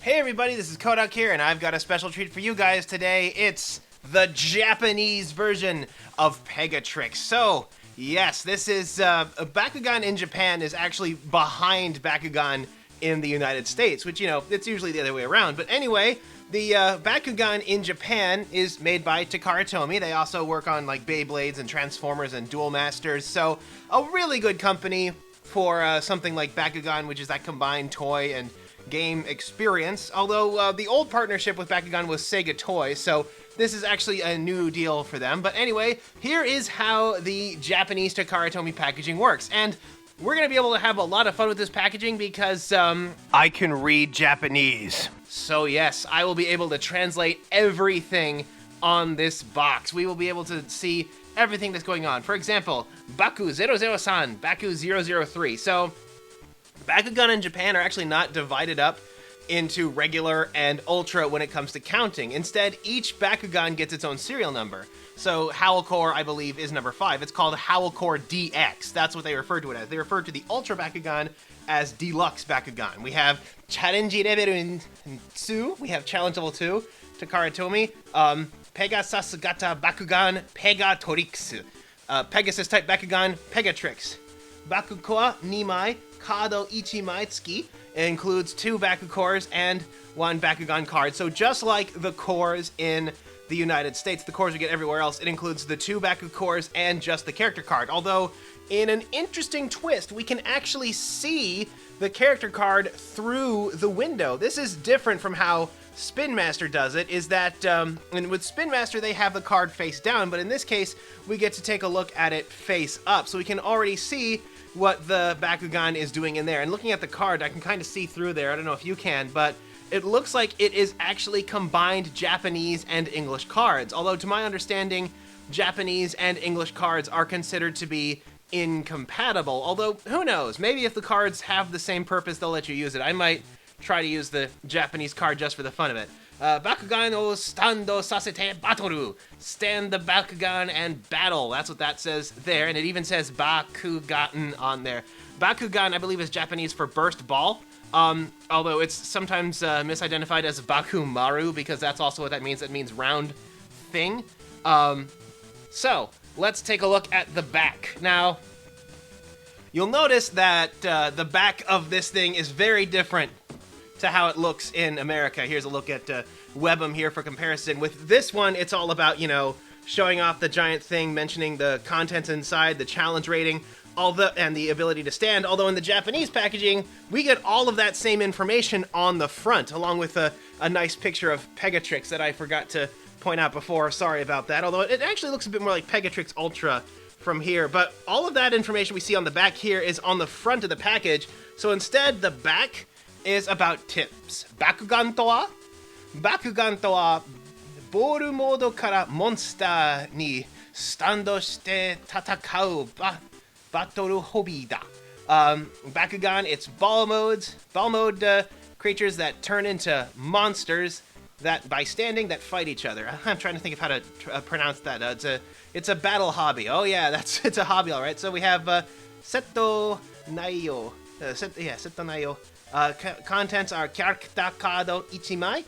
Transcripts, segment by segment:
Hey everybody, this is Kohdok here, and I've got a special treat for you guys today. It's the Japanese version of Pegatrix. So, yes, this is, Bakugan in Japan is actually behind Bakugan in the United States, which, it's usually the other way around. But anyway, the Bakugan in Japan is made by Takara Tomy. They also work on, like, Beyblades and Transformers and Duel Masters, so a really good company for something like Bakugan, which is that combined toy and game experience, although the old partnership with Bakugan was Sega Toys, so this is actually a new deal for them. But anyway, here is how the Japanese Takara Tomy packaging works, and we're going to be able to have a lot of fun with this packaging because I can read Japanese. So yes, I will be able to translate everything on this box. We will be able to see everything that's going on. For example, Baku 003, Baku 003. So Bakugan in Japan are actually not divided up into regular and ultra when it comes to counting. Instead, each Bakugan gets its own serial number. So Howl Core, I believe, is number 5. It's called Howl Core DX. That's what they refer to it as. They refer to the Ultra Bakugan as Deluxe Bakugan. We have Challenge Level 2. We have Challenge Level 2, Takara Tomy. Pegasus Gata Bakugan Pegatrix. Pegasus type Bakugan Pegatrix. Bakukoa Nimai Kado Ichimai Tsuki. It includes 2 Baku cores and 1 Bakugan card. So just like the cores in the United States, the cores we get everywhere else, it includes the 2 Baku cores and just the character card. Although, in an interesting twist, we can actually see the character card through the window. This is different from how Spin Master does it, is that, and with Spin Master they have the card face down, but in this case, we get to take a look at it face up. So we can already see what the Bakugan is doing in there. And looking at the card, I can kind of see through there. I don't know if you can, but it looks like it is actually combined Japanese and English cards. Although, to my understanding, Japanese and English cards are considered to be incompatible. Although, who knows? Maybe if the cards have the same purpose, they'll let you use it. I might try to use the Japanese card just for the fun of it. Bakugan o stando sasete batoru. Stand the Bakugan and battle. That's what that says there, and it even says Bakugan on there. Bakugan, I believe, is Japanese for burst ball, although it's sometimes misidentified as Bakumaru, because that's also what that means. It means round thing. So, let's take a look at the back. Now, you'll notice that the back of this thing is very different to how it looks in America. Here's a look at Web'em here for comparison. With this one, it's all about, showing off the giant thing, mentioning the contents inside, the challenge rating, and the ability to stand. Although in the Japanese packaging, we get all of that same information on the front, along with a nice picture of Pegatrix that I forgot to point out before. Sorry about that. Although it actually looks a bit more like Pegatrix Ultra from here. But all of that information we see on the back here is on the front of the package. So instead, the back is about tips. Bakugan to wa? Bakugan to wa, boru modo kara monster ni stando shite tatakau battle hobby da. Bakugan, it's ball mode creatures that turn into monsters that by standing that fight each other. I'm trying to think of how to pronounce that. It's a battle hobby. Oh yeah, it's a hobby, all right. So we have Seto Naiyo. Seto Naiyo. Contents are Character Kado Ichimai.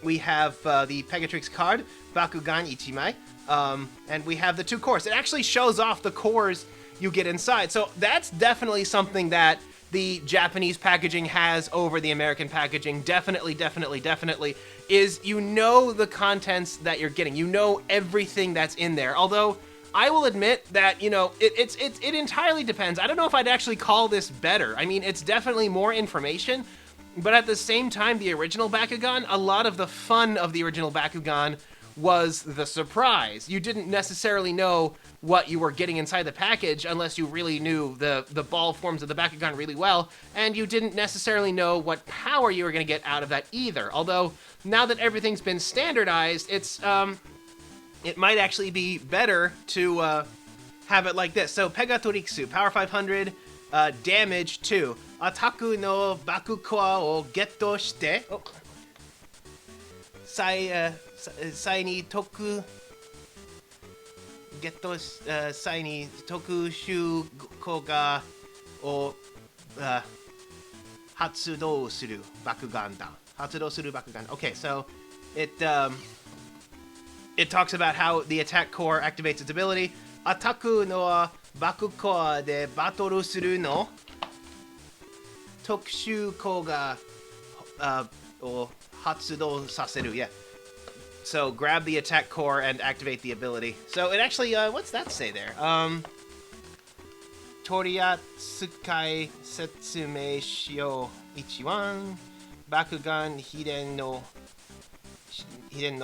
We have the Pegatrix card, Bakugan Ichimai. And we have the 2 cores. It actually shows off the cores you get inside. So that's definitely something that the Japanese packaging has over the American packaging. Definitely, is the contents that you're getting. You know everything that's in there. Although, I will admit that, it entirely depends. I don't know if I'd actually call this better. I mean, it's definitely more information, but at the same time, the original Bakugan, a lot of the fun of the original Bakugan was the surprise. You didn't necessarily know what you were getting inside the package unless you really knew the ball forms of the Bakugan really well, and you didn't necessarily know what power you were going to get out of that either. Although, now that everything's been standardized, it might actually be better to have it like this. So, Pegatrix, Power 500, Damage 2. Ataku no Bakukoa o Getto shite. Sai ni toku. Getto sai ni toku shu ko ga o Hatsudou suru Bakugan da. Hatsudou suru Bakugan. Okay, so it talks about how the attack core activates its ability. Ataku no Bakuko de Battle suru no Tokushu koga o Hatsudou saseru. Yeah. So grab the attack core and activate the ability. So it actually, what's that say there? Toriatsukai setsume shio ichiwan Bakugan hiden no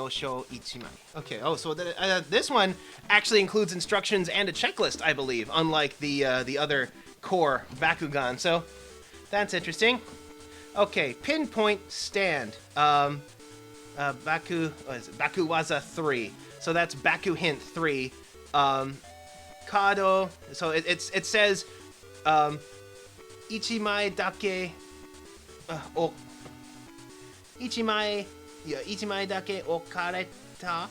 sho ichimai. Okay, oh, so this one actually includes instructions and a checklist, I believe, unlike the other core Bakugan. So that's interesting. Okay, pinpoint stand. Baku Waza 3. So that's Baku Hint 3. Kado. So it says Ichimai dake o Ichimai dake okareta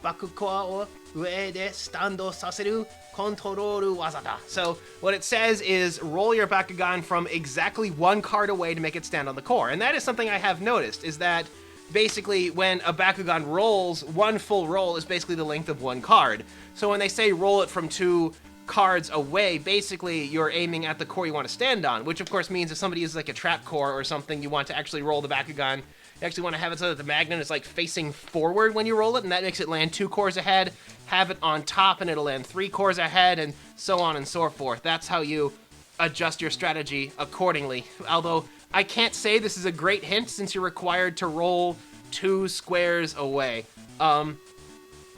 Bakukoa o ue de stando saseru controlu wazada. So what it says is roll your Bakugan from exactly one card away to make it stand on the core. And that is something I have noticed, is that basically when a Bakugan rolls, one full roll is basically the length of one card. So when they say roll it from 2 cards away, basically you're aiming at the core you want to stand on, which of course means if somebody uses like a trap core or something, you want to actually roll the Bakugan. You actually want to have it so that the magnet is like facing forward when you roll it, and that makes it land 2 cores ahead. Have it on top and it'll land 3 cores ahead, and so on and so forth. That's how you adjust your strategy accordingly. Although I can't say this is a great hint since you're required to roll 2 squares away.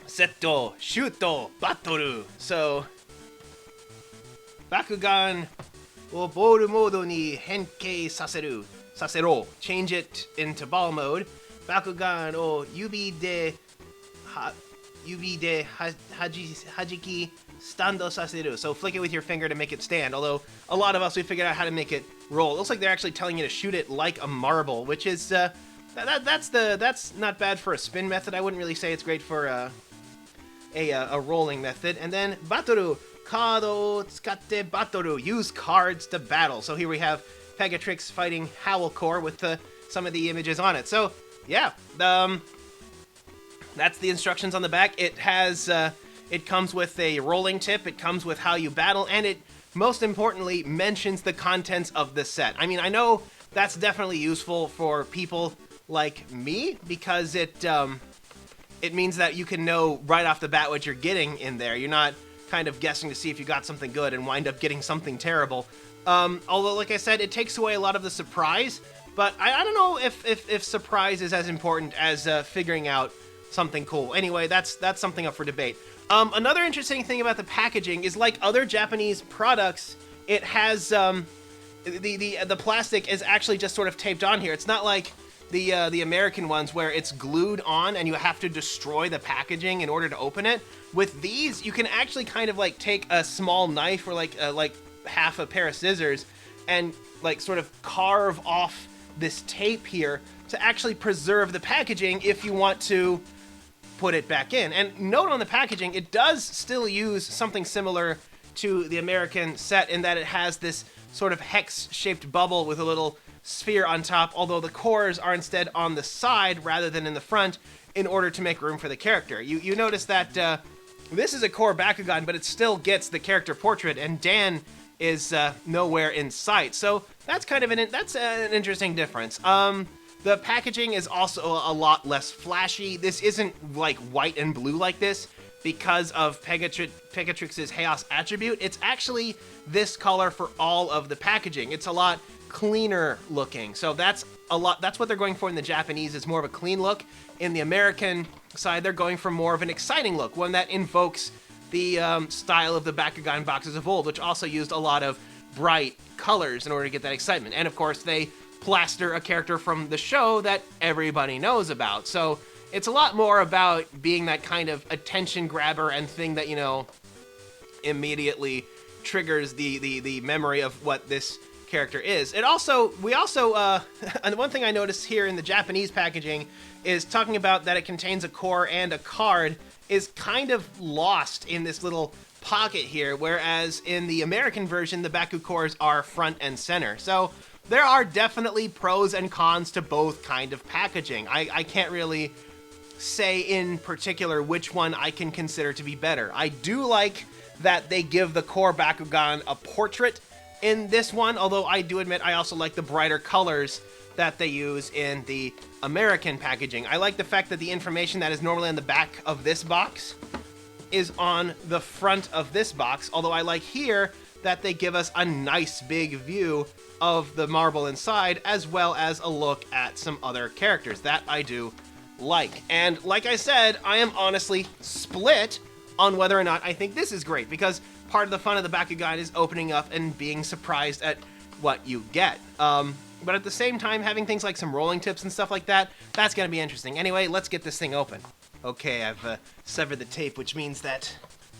Setto, shuto, battle. So, Bakugan wo ball mode ni henkei sasero. Change it into ball mode. Bakugan o yubi de hajiki stando saseru. So flick it with your finger to make it stand. Although a lot of us, we figured out how to make it roll. It looks like they're actually telling you to shoot it like a marble, which is that's not bad for a spin method. I wouldn't really say it's great for a rolling method. And then Batoru, Kado tsukatte Batoru, use cards to battle. So here we have Pegatrix fighting Howl Core with some of the images on it. So yeah, that's the instructions on the back. It has it comes with a rolling tip. It comes with how you battle, and it most importantly mentions the contents of the set. I mean, I know that's definitely useful for people like me because it means that you can know right off the bat what you're getting in there. You're not kind of guessing to see if you got something good and wind up getting something terrible. Although, like I said, it takes away a lot of the surprise, but I don't know if surprise is as important as figuring out something cool. Anyway, that's something up for debate. Another interesting thing about the packaging is, like other Japanese products, it has the plastic is actually just sort of taped on here. It's not like the American ones where it's glued on and you have to destroy the packaging in order to open it. With these, you can actually kind of like take a small knife or like half a pair of scissors and like sort of carve off this tape here to actually preserve the packaging if you want to put it back in. And note on the packaging, it does still use something similar to the American set in that it has this sort of hex-shaped bubble with a little sphere on top, although the cores are instead on the side rather than in the front in order to make room for the character. You notice that this is a core Bakugan, but it still gets the character portrait, and Dan is nowhere in sight. So that's kind of an interesting difference. The packaging is also a lot less flashy. This isn't like white and blue like this because of Pegatrix's Chaos attribute. It's actually this color for all of the packaging. It's a lot cleaner looking. So that's what they're going for in the Japanese, is more of a clean look. In the American side, they're going for more of an exciting look, one that invokes the style of the Bakugan boxes of old, which also used a lot of bright colors in order to get that excitement. And of course, they plaster a character from the show that everybody knows about. So it's a lot more about being that kind of attention grabber and thing that, you know, immediately triggers the memory of what this character is. And one thing I noticed here in the Japanese packaging is talking about that it contains a core and a card is kind of lost in this little pocket here, whereas in the American version, the Baku cores are front and center. So there are definitely pros and cons to both kind of packaging. I can't really say in particular which one I can consider to be better. I do like that they give the core Bakugan a portrait in this one, although I do admit I also like the brighter colors that they use in the American packaging. I like the fact that the information that is normally on the back of this box is on the front of this box, although I like here that they give us a nice big view of the marble inside, as well as a look at some other characters. That I do like. And like I said, I am honestly split on whether or not I think this is great, because part of the fun of the Bakugan is opening up and being surprised at what you get. But at the same time, having things like some rolling tips and stuff like that, that's going to be interesting. Anyway, let's get this thing open. Okay, I've severed the tape, which means that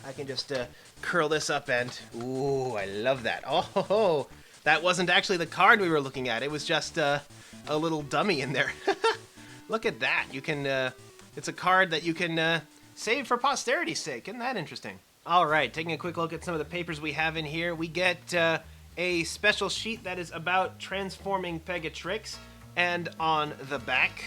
I can just curl this up and... Ooh, I love that. Oh, that wasn't actually the card we were looking at. It was just a little dummy in there. Look at that. You can... it's a card that you can save for posterity's sake. Isn't that interesting? All right, taking a quick look at some of the papers we have in here, we get a special sheet that is about transforming Pegatrix, and on the back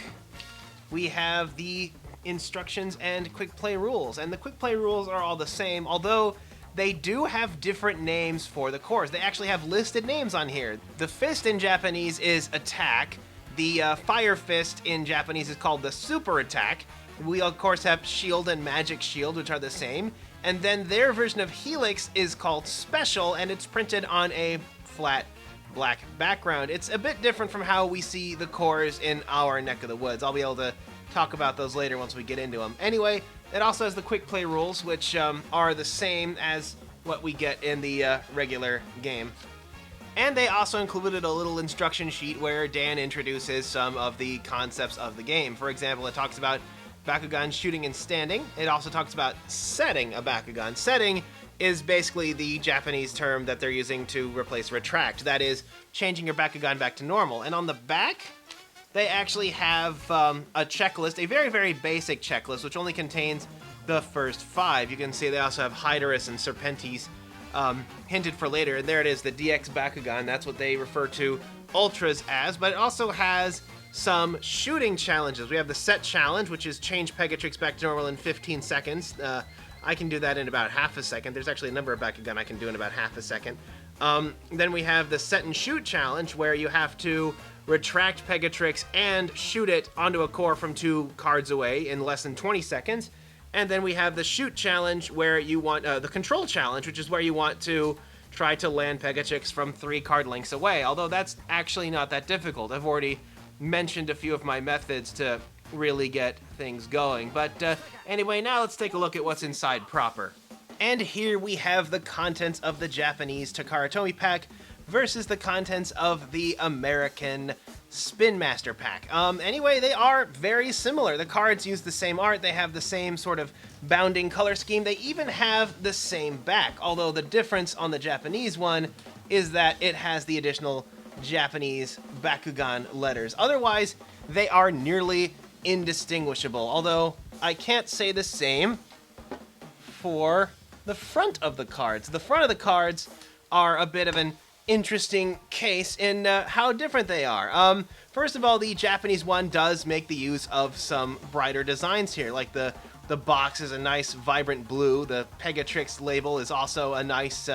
we have the instructions and quick play rules, and the quick play rules are all the same, although they do have different names for the cores. They actually have listed names on here. The fist in Japanese is attack, the fire fist in Japanese is called the super attack. We of course have shield and magic shield, which are the same. And then their version of Helix is called Special, and it's printed on a flat black background. It's a bit different from how we see the cores in our neck of the woods. I'll be able to talk about those later once we get into them. Anyway, it also has the quick play rules, which are the same as what we get in the regular game. And they also included a little instruction sheet where Dan introduces some of the concepts of the game. For example, it talks about Bakugan shooting and standing. It also talks about setting a Bakugan. Setting is basically the Japanese term that they're using to replace retract. That is, changing your Bakugan back to normal. And on the back, they actually have a checklist, a very, very basic checklist, which only contains the first 5. You can see they also have Hydorus and Serpentes hinted for later. And there it is, the DX Bakugan. That's what they refer to Ultras as. But it also has some shooting challenges. We have the set challenge, which is change Pegatrix back to normal in 15 seconds. I can do that in about half a second. There's actually a number of Bakugan I can do in about half a second. Then we have the set and shoot challenge, where you have to retract Pegatrix and shoot it onto a core from 2 cards away in less than 20 seconds. And then we have the shoot challenge, where you want the control challenge, which is where you want to try to land Pegatrix from 3 card lengths away, although that's actually not that difficult. I've already mentioned a few of my methods to really get things going. But anyway, now let's take a look at what's inside proper. And here we have the contents of the Japanese Takara Tomy pack versus the contents of the American Spin Master pack. Anyway, they are very similar. The cards use the same art, they have the same sort of bounding color scheme, they even have the same back, although the difference on the Japanese one is that it has the additional Japanese Bakugan letters. Otherwise, they are nearly indistinguishable, although I can't say the same for the front of the cards. The front of the cards are a bit of an interesting case in how different they are. First of all, the Japanese one does make the use of some brighter designs here, like the box is a nice vibrant blue. The Pegatrix label is also a nice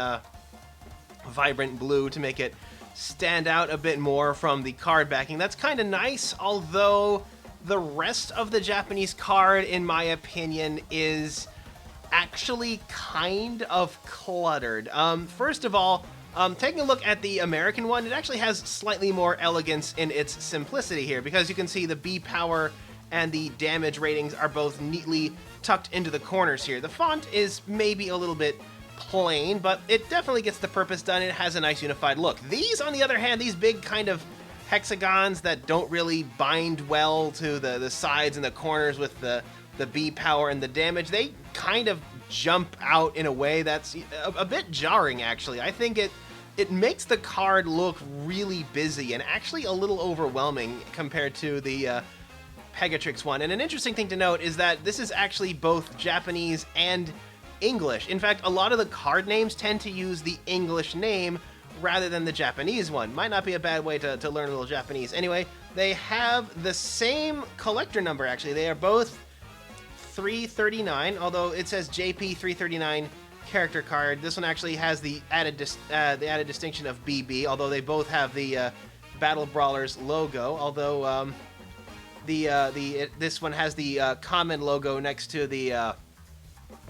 vibrant blue to make it stand out a bit more from the card backing. That's kind of nice, although the rest of the Japanese card, in my opinion, is actually kind of cluttered. First of all, taking a look at the American one, it actually has slightly more elegance in its simplicity here, because you can see the B power and the damage ratings are both neatly tucked into the corners here. The font is maybe a little bit plain, but it definitely gets the purpose done. It has a nice unified look. These, on the other hand, these big kind of hexagons that don't really bind well to the sides and the corners with the B power and the damage, they kind of jump out in a way that's a bit jarring, actually. I think it makes the card look really busy and actually a little overwhelming compared to the Pegatrix one. And an interesting thing to note is that this is actually both Japanese and English. In fact, a lot of the card names tend to use the English name, rather than the Japanese one. Might not be a bad way to learn a little Japanese. Anyway, they have the same collector number, actually. They are both 339, although it says JP 339 character card. This one actually has the added distinction of BB, although they both have the Battle Brawlers logo, although this one has the common logo next to the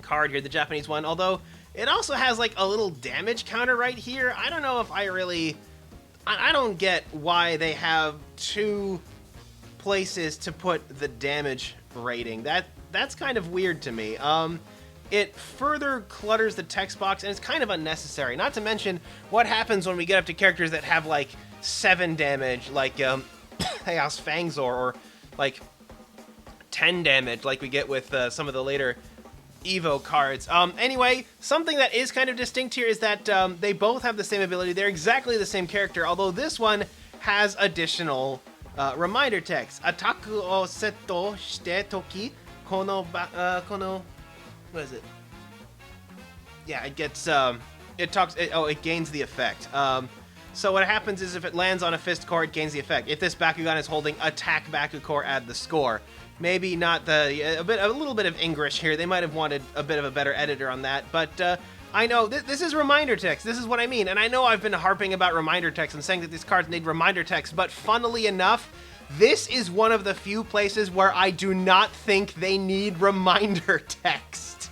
card here, the Japanese one, although it also has like a little damage counter right here. I don't know if I don't get why they have two places to put the damage rating. That's kind of weird to me. It further clutters the text box, and it's kind of unnecessary. Not to mention what happens when we get up to characters that have like 7 damage, like Chaos Fangzor, or like 10 damage, like we get with some of the later Evo cards. Anyway, something that is kind of distinct here is that they both have the same ability. They're exactly the same character, although this one has additional reminder text. Ataku o seto shite toki kono what is it? Yeah, it gets it gains the effect. So what happens is if it lands on a fist core, it gains the effect. If this Bakugan is holding attack Bakucore, add the score. Maybe not a little bit of English here. They might have wanted a bit of a better editor on that, but I know this is reminder text. This is what I mean, and I know I've been harping about reminder text and saying that these cards need reminder text, but funnily enough, this is one of the few places where I do not think they need reminder text.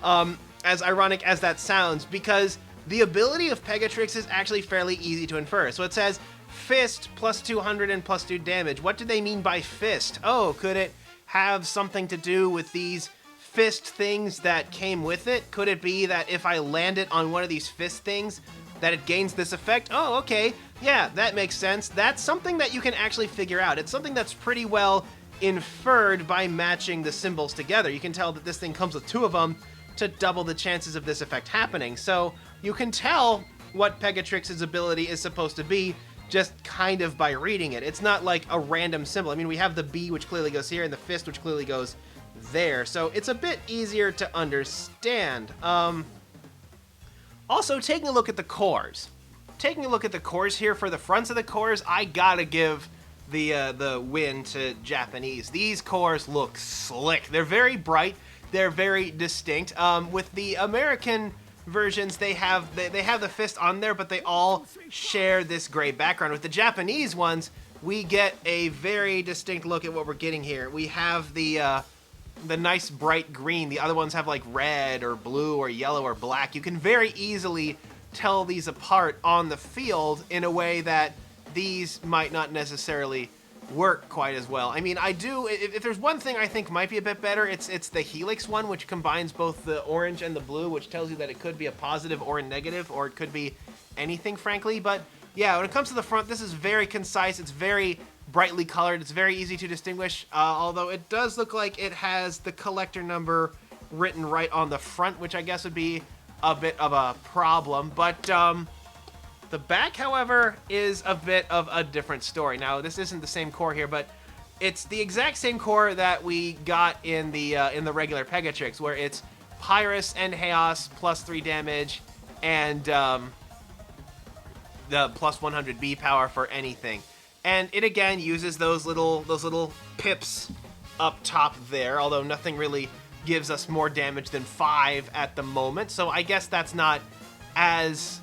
As ironic as that sounds, because the ability of Pegatrix is actually fairly easy to infer. So it says fist plus 200 and plus 2 damage. What do they mean by fist? Oh, could it have something to do with these fist things that came with it? Could it be that if I land it on one of these fist things, that it gains this effect? Oh, okay. Yeah, that makes sense. That's something that you can actually figure out. It's something that's pretty well inferred by matching the symbols together. You can tell that this thing comes with 2 of them to double the chances of this effect happening. So you can tell what Pegatrix's ability is supposed to be just kind of by reading it. It's not like a random symbol. I mean, we have the B, which clearly goes here, and the fist, which clearly goes there. So it's a bit easier to understand. Also, taking a look at the cores. Taking a look at the cores here, for the fronts of the cores, I gotta give the win to Japanese. These cores look slick. They're very bright. They're very distinct. With the American versions, they have the fist on there, but they all share this gray background. With the Japanese ones, we get a very distinct look at what we're getting here. We have the nice bright green. The other ones have like red or blue or yellow or black. You can very easily tell these apart on the field in a way that these might not necessarily work quite as well. I mean, if there's one thing I think might be a bit better, it's the Helix one, which combines both the orange and the blue, which tells you that it could be a positive or a negative, or it could be anything, frankly. But yeah, when it comes to the front, this is very concise. It's very brightly colored. It's very easy to distinguish, although it does look like it has the collector number written right on the front, which I guess would be a bit of a problem. But the back, however, is a bit of a different story. Now, this isn't the same core here, but it's the exact same core that we got in the regular Pegatrix, where it's Pyrus and Chaos plus 3 damage, and the plus 100 B power for anything. And it again uses those little pips up top there, although nothing really gives us more damage than 5 at the moment. So I guess that's not as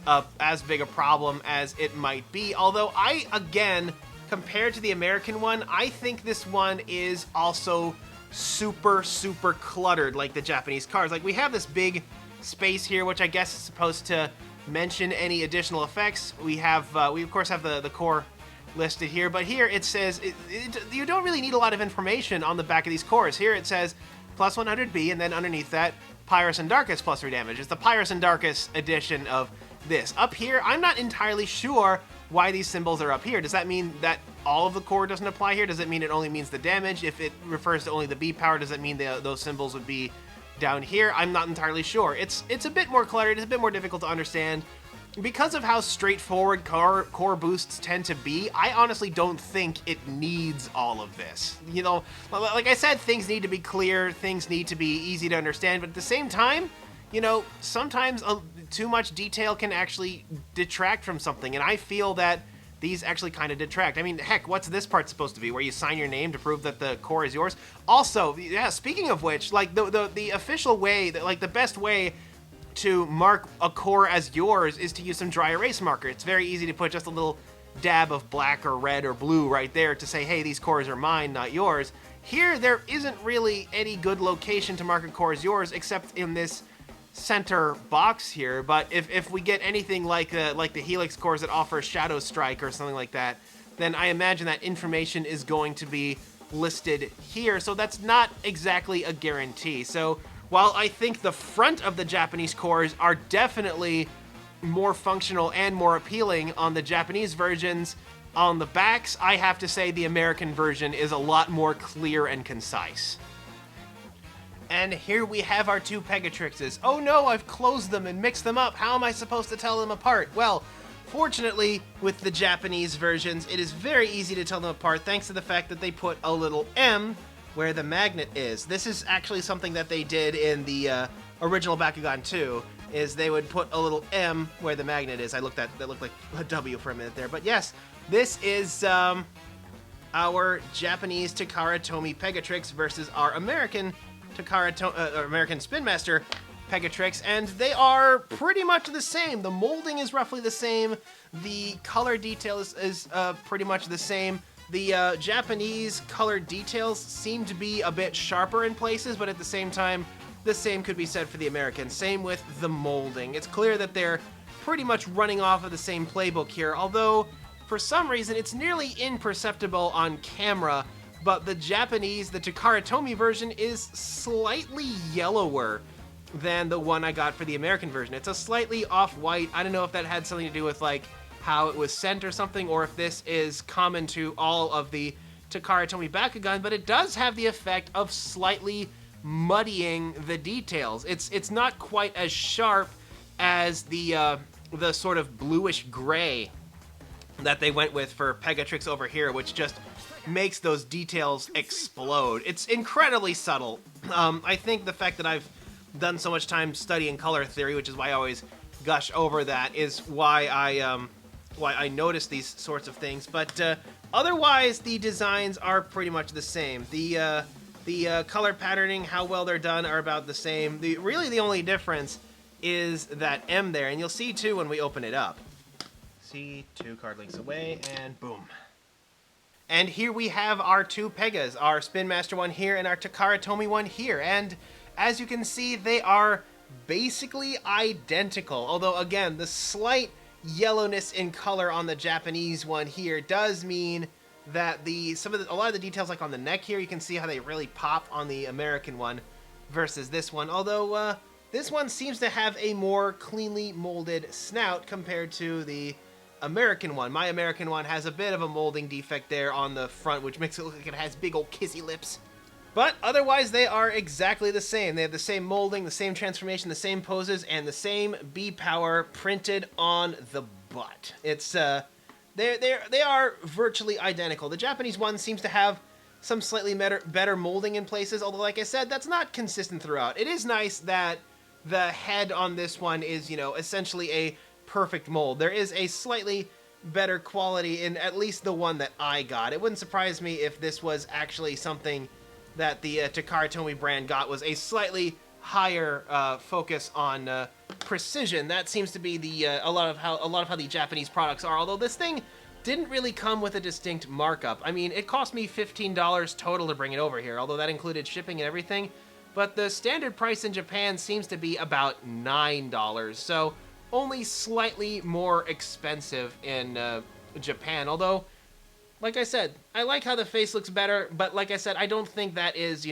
big a problem as it might be. Although again, compared to the American one, I think this one is also super cluttered like the Japanese cards. Like, we have this big space here, which I guess is supposed to mention any additional effects. We of course have the core listed here, but here it says you don't really need a lot of information on the back of these cores. Here it says plus 100B, and then underneath that, Pyrus and Darkus plus 3 damage. It's the Pyrus and Darkus edition of this. Up here, I'm not entirely sure why these symbols are up here. Does that mean that all of the core doesn't apply here? Does it mean it only means the damage? If it refers to only the B power, does it mean those symbols would be down here? I'm not entirely sure. It's a bit more cluttered. It's a bit more difficult to understand. Because of how straightforward core boosts tend to be, I honestly don't think it needs all of this. You know, like I said, things need to be clear, things need to be easy to understand, but at the same time, you know, sometimes too much detail can actually detract from something, and I feel that these actually kind of detract. I mean, heck, what's this part supposed to be? Where you sign your name to prove that the core is yours? Also, yeah, speaking of which, like, the official way, like, the best way to mark a core as yours is to use some dry erase marker. It's very easy to put just a little dab of black or red or blue right there to say, hey, these cores are mine, not yours. Here, there isn't really any good location to mark a core as yours except in this center box here, but if we get anything like the Helix cores that offer Shadow Strike or something like that, then I imagine that information is going to be listed here, so that's not exactly a guarantee. So while I think the front of the Japanese cores are definitely more functional and more appealing on the Japanese versions, on the backs, I have to say the American version is a lot more clear and concise. And here we have our two Pegatrixes. Oh no, I've closed them and mixed them up. How am I supposed to tell them apart? Well, fortunately, with the Japanese versions, it is very easy to tell them apart thanks to the fact that they put a little M where the magnet is. This is actually something that they did in the original Bakugan 2, is they would put a little M where the magnet is. That looked like a W for a minute there. But yes, this is our Japanese Takara Tomy Pegatrix versus our American American Spin Master Pegatrix, and they are pretty much the same. The molding is roughly the same. The color detail is pretty much the same. The Japanese color details seem to be a bit sharper in places, but at the same time, the same could be said for the American. Same with the molding. It's clear that they're pretty much running off of the same playbook here, although for some reason it's nearly imperceptible on camera. But the Japanese, the Takara Tomy version, is slightly yellower than the one I got for the American version. It's a slightly off-white. I don't know if that had something to do with, like, how it was sent or something, or if this is common to all of the Takara Tomy Bakugan, but it does have the effect of slightly muddying the details. It's not quite as sharp as the sort of bluish gray that they went with for Pegatrix over here, which just makes those details explode. It's incredibly subtle. I think the fact that I've done so much time studying color theory, which is why I always gush over that, is why I notice these sorts of things. But otherwise, the designs are pretty much the same. The color patterning, how well they're done, are about the same. Really, the only difference is that M there, and you'll see too when we open it up. See, 2 card links away, and boom. And here we have our two Pegas, our Spin Master one here and our Takara Tomy one here. And as you can see, they are basically identical. Although, again, the slight yellowness in color on the Japanese one here does mean that a lot of the details, like on the neck here, you can see how they really pop on the American one versus this one. Although this one seems to have a more cleanly molded snout compared to the American one. My American one has a bit of a molding defect there on the front, which makes it look like it has big old kissy lips. But otherwise, they are exactly the same. They have the same molding, the same transformation, the same poses, and the same B power printed on the butt. It's they are virtually identical. The Japanese one seems to have some slightly better molding in places, although, like I said, that's not consistent throughout. It is nice that the head on this one is, essentially a perfect mold. There is a slightly better quality in at least the one that I got. It wouldn't surprise me if this was actually something that the Takara Tomy brand got, was a slightly higher focus on precision. That seems to be a lot of how the Japanese products are. Although this thing didn't really come with a distinct markup. I mean, it cost me $15 total to bring it over here, although that included shipping and everything. But the standard price in Japan seems to be about $9. So only slightly more expensive in Japan, although, like I said, I like how the face looks better, but like I said, I don't think that is,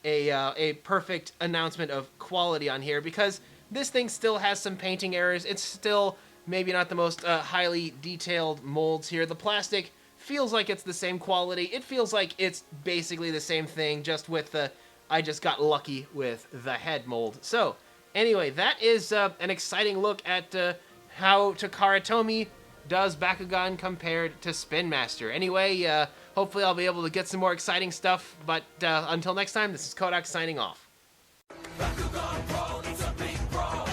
a perfect announcement of quality on here, because this thing still has some painting errors. It's still maybe not the most highly detailed molds here. The plastic feels like it's the same quality. It feels like it's basically the same thing, just with the, I just got lucky with the head mold. So, anyway, that is an exciting look at how Takara Tomy does Bakugan compared to Spin Master. Anyway, hopefully I'll be able to get some more exciting stuff, but until next time, this is Kohdok signing off. Bakugan brawl, it's a big brawl.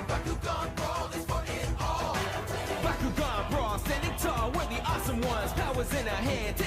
Bakugan head.